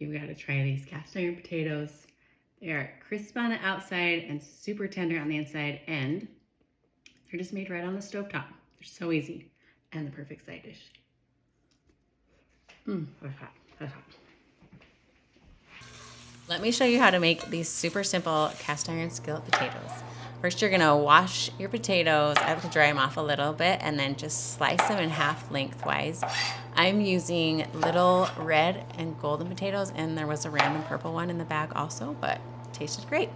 you've got to try these cast iron potatoes. They are crisp on the outside and super tender on the inside, and they're just made right on the stovetop. They're so easy and the perfect side dish. That's hot. That's hot. Let me show you how to make these super simple cast iron skillet potatoes. First, you're gonna wash your potatoes. I have to dry them off a little bit and then just slice them in half lengthwise. I'm using little red and golden potatoes, and there was a random purple one in the bag also, but it tasted great.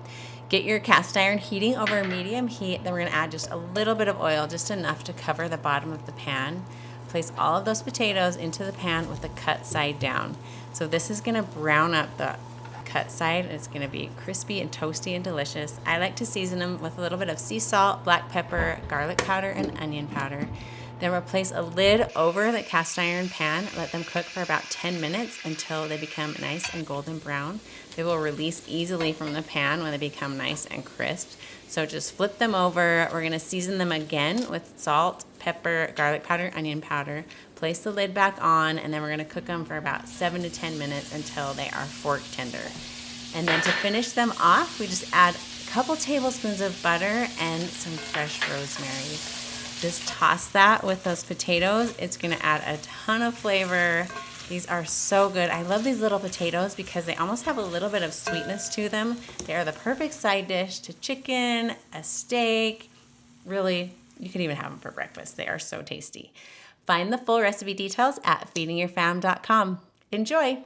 Get your cast iron heating over medium heat. Then we're gonna add just a little bit of oil, just enough to cover the bottom of the pan. Place all of those potatoes into the pan with the cut side down. So this is gonna brown up the cut side. It's going to be crispy and toasty and delicious. I like to season them with a little bit of sea salt, black pepper, garlic powder, and onion powder. Then we'll place a lid over the cast iron pan. Let them cook for about 10 minutes until they become nice and golden brown. They will release easily from the pan when they become nice and crisp. So just flip them over. We're going to season them again with salt, pepper, garlic powder, onion powder. Place the lid back on, and then we're going to cook them for about 7 to 10 minutes until they are fork tender. And then to finish them off, we just add a couple tablespoons of butter and some fresh rosemary. Just toss that with those potatoes. It's going to add a ton of flavor. These are so good. I love these little potatoes because they almost have a little bit of sweetness to them. They are the perfect side dish to chicken, a steak. Really, you can even have them for breakfast. They are so tasty. Find the full recipe details at feedingyourfam.com. Enjoy!